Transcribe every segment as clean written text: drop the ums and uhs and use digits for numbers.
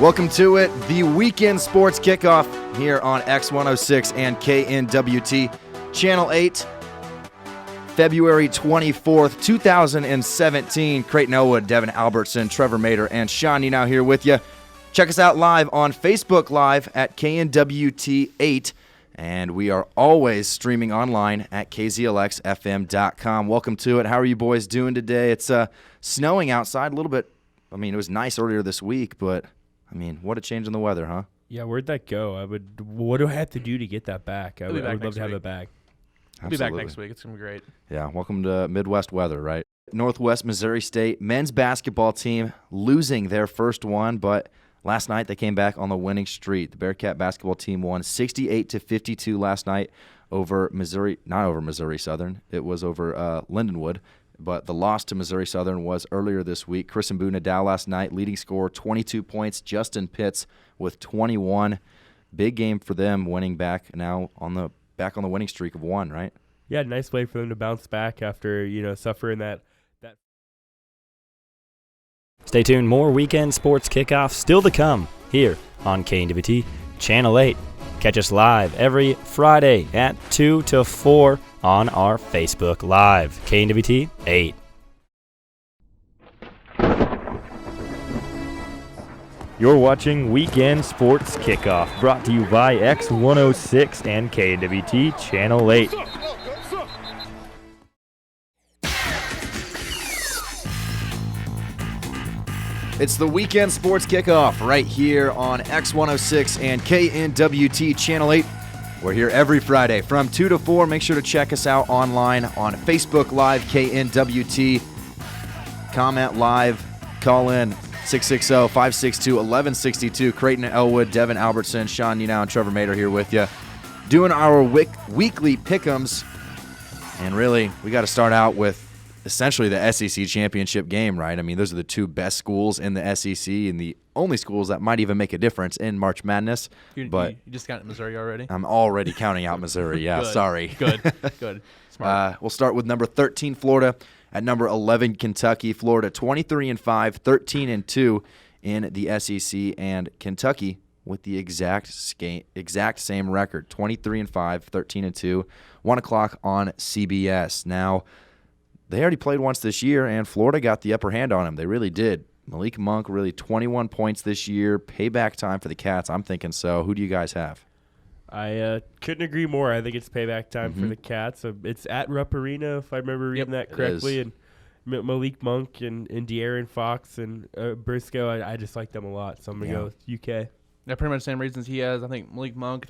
Welcome to it, the weekend sports kickoff here on X106 and KNWT Channel 8, February 24th, 2017. Creighton Elwood, Devin Albertson, Trevor Mater, and Sean Nenau here with you. Check us out live on Facebook Live at KNWT 8, and we are always streaming online at KZLXFM.com. Welcome to it. How are you boys doing today? It's snowing outside a little bit. I mean, it was nice earlier this week, but I mean, what a change in the weather, huh? Yeah, where'd that go? What do I have to do to get that back? I would love to have it back. I'll be back next week. It's going to be great. Yeah, welcome to Midwest weather, right? Northwest Missouri State men's basketball team losing their first one, but last night they came back on the winning streak. The Bearcat basketball team won 68-52 last night over Missouri, not over Missouri Southern. It was over Lindenwood. But the loss to Missouri Southern was earlier this week. Chris Mbunadao last night, leading scorer, 22 points. Justin Pitts with 21. Big game for them, winning back now on the winning streak of one, right? Yeah, nice way for them to bounce back after suffering that. Stay tuned. More weekend sports kickoff still to come here on KNWT Channel 8. Catch us live every Friday at 2 to 4 on our Facebook Live. KNWT 8. You're watching Weekend Sports Kickoff, brought to you by X106 and KNWT Channel 8. It's the weekend sports kickoff right here on X106 and KNWT Channel 8. We're here every Friday from 2 to 4. Make sure to check us out online on Facebook Live, KNWT. Comment live, call in 660-562-1162. Creighton Elwood, Devin Albertson, Sean Nenau, and Trevor Mater here with you. Doing our weekly pick'ems. And really, we got to start out with essentially the SEC championship game, right? I mean, those are the two best schools in the SEC and the only schools that might even make a difference in March Madness. You just got Missouri already? I'm already counting out Missouri. Yeah, Good. Sorry. Good. Smart. We'll start with number 13, Florida. At number 11, Kentucky. Florida 23-5, 13-2 in the SEC, and Kentucky with the exact same record, 23-5, 13-2, 1 o'clock on CBS. Now, they already played once this year, and Florida got the upper hand on them. They really did. Malik Monk, really 21 points this year. Payback time for the Cats. I'm thinking so. Who do you guys have? I couldn't agree more. I think it's payback time for the Cats. It's at Rupp Arena, if I remember reading that correctly. And Malik Monk and De'Aaron Fox and Briscoe, I just like them a lot. So I'm going to go with UK. Yeah, pretty much the same reasons he has. I think Malik Monk,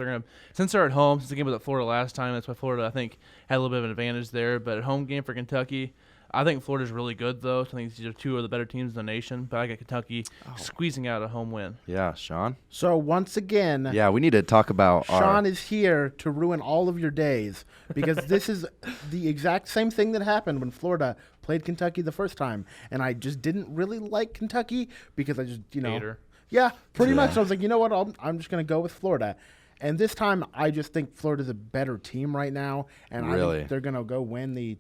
since they're at home, since the game was at Florida last time, that's why Florida, I think, had a little bit of an advantage there. But at home game for Kentucky, I think Florida's really good, though. I think these are two of the better teams in the nation. But I got Kentucky squeezing out a home win. Yeah, Sean? So, once again, yeah, we need to talk about Sean is here to ruin all of your days because this is the exact same thing that happened when Florida played Kentucky the first time. And I just didn't really like Kentucky because I just, Hater. Yeah, pretty much. I was like, you know what? I'm just going to go with Florida. And this time, I just think Florida's a better team right now, and I think they're going to go win the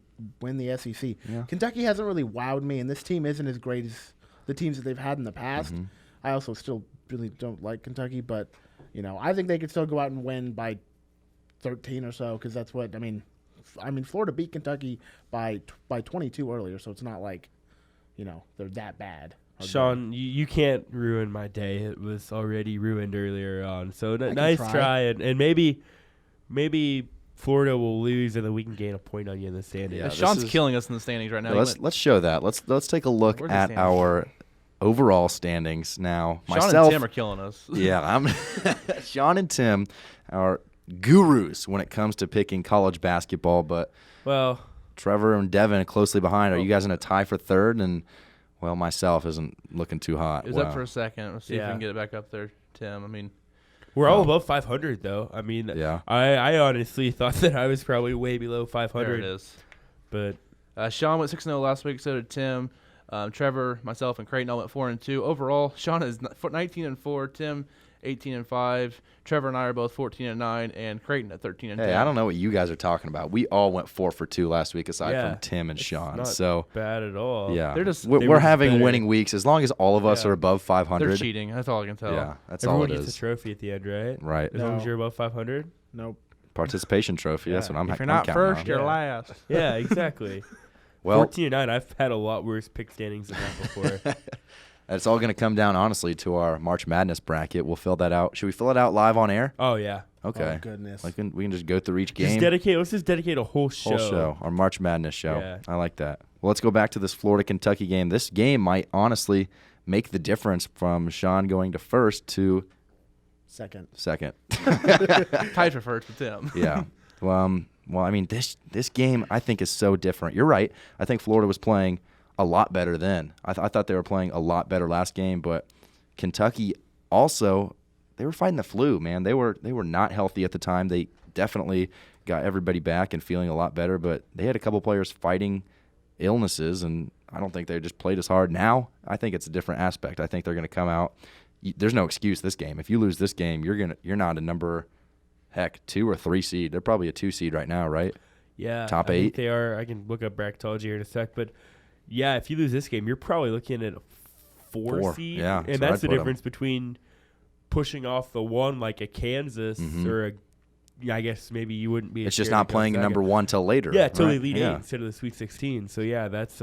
SEC. Yeah. Kentucky hasn't really wowed me, and this team isn't as great as the teams that they've had in the past. I also still really don't like Kentucky, but I think they could still go out and win by 13 or so because that's what I mean. Florida beat Kentucky by 22 earlier, so it's not like they're that bad. Sean, you can't ruin my day. It was already ruined earlier on. So nice try. And maybe Florida will lose and then we can gain a point on you in the standings. Yeah, Sean's killing us in the standings right now. Yeah, let's show that. Let's take a look at our overall standings now. Sean and Tim are killing us. Yeah, Sean and Tim are gurus when it comes to picking college basketball, but Trevor and Devin closely behind. Are you guys in a tie for third? And well, myself isn't looking too hot. It was up for a second. Let's see if we can get it back up there, Tim. We're all above 500, though. I honestly thought that I was probably way below 500. There it is. But Sean went 6-0 last week, so did Tim. Trevor, myself, and Creighton all went 4-2. Overall, Sean is 19-4. Tim 18-5. Trevor and I are both 14-9, and Creighton at 13-10. Hey, I don't know what you guys are talking about. We all went 4 for 2 last week, aside from Tim and Sean. Not so bad at all. Yeah, we're we're having winning weeks as long as all of us Yeah. are above 500. They're cheating. That's all I can tell. Yeah, that's Everyone all it gets is. a trophy at the end, right? Right. As long as you're above 500. Nope. Participation trophy. That's what I'm. If you're I'm not counting first, on. you're Yeah. last. Yeah, exactly. Well, 14-9. I've had a lot worse pick standings than that before. it's all going to come down, honestly, to our March Madness bracket. We'll fill that out. Should we fill it out live on air? Oh yeah. Okay. Oh, goodness. We can just go through each Let's game. just dedicate a whole show. Our March Madness show. Yeah. I like that. Well, let's go back to this Florida-Kentucky game. This game might honestly make the difference from Sean going to first to Second. Tied for first with Tim. Yeah. Well, I mean, this game I think is so different. You're right. I think Florida was playing a lot better then. I thought they were playing a lot better last game, but Kentucky also, they were fighting the flu, man. They were not healthy at the time. They definitely got everybody back and feeling a lot better, but they had a couple players fighting illnesses, and I don't think they just played as hard. Now, I think it's a different aspect. I think they're going to come out. There's no excuse this game. If you lose this game, you're not a number, heck, 2 or 3 seed. They're probably a 2 seed right now, right? Yeah. Top I 8. think they are. I can look up bracketology here in a sec, but yeah, if you lose this game, you're probably looking at a 4 seed. Yeah, and so that's I'd the put 'em. difference between pushing off the 1 like a Kansas or a. I guess maybe you wouldn't be. It's just not playing a number 1 till later. Yeah, till right? Elite 8 Yeah. instead of the Sweet 16. So yeah, that's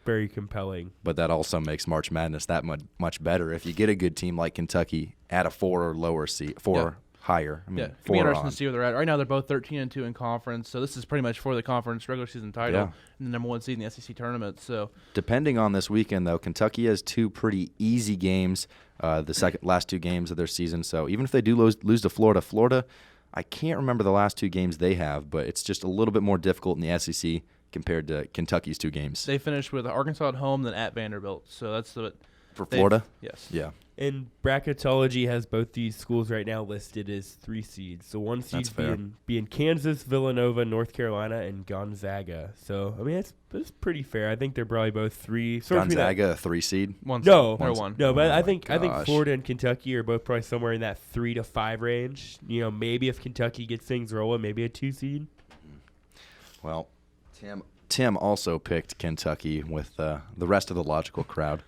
very compelling. But that also makes March Madness that much better. If you get a good team like Kentucky at a 4 or lower seed, 4 higher. I mean, Yeah, it'd be 4 interesting on. to see where they're at. Right now, they're both 13-2 in conference, so this is pretty much for the conference regular season title and the number 1 seed in the SEC tournament. So, Depending on this weekend, though, Kentucky has 2 pretty easy games, the last 2 games of their season. So even if they do lose to Florida, I can't remember the last 2 games they have, but it's just a little bit more difficult in the SEC compared to Kentucky's 2 games. they finished with Arkansas at home, then at Vanderbilt. So that's what For Florida? Yes. Yeah. And bracketology has both these schools right now listed as 3 seeds. So 1 seed That's fair. being Kansas, Villanova, North Carolina, and Gonzaga. So I mean that's pretty fair. I think they're probably both 3. Sort of between that- Gonzaga, a 3 seed? No, they're 1. No, but Oh I my think gosh. Florida and Kentucky are both probably somewhere in that 3 to 5 range. You know, maybe if Kentucky gets things rolling, maybe a 2 seed. Well, Tim also picked Kentucky with the rest of the logical crowd.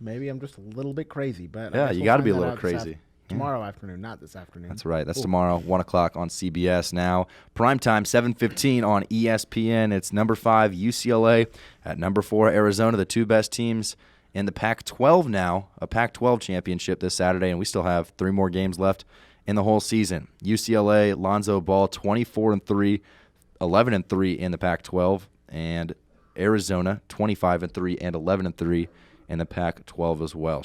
Maybe I'm just a little bit crazy, but I Yeah, guess you we'll got to find be a that little out this crazy. tomorrow afternoon, not this afternoon. That's right. That's tomorrow, 1 o'clock on CBS. Now, primetime, 7:15 on ESPN. It's number 5 UCLA at number 4 Arizona, the 2 best teams in the Pac-12 now, a Pac-12 championship this Saturday, and we still have 3 more games left in the whole season. UCLA, Lonzo Ball, 24-3, 11-3 in the Pac-12, and Arizona, 25-3 and 11-3 in the Pac-12 as well.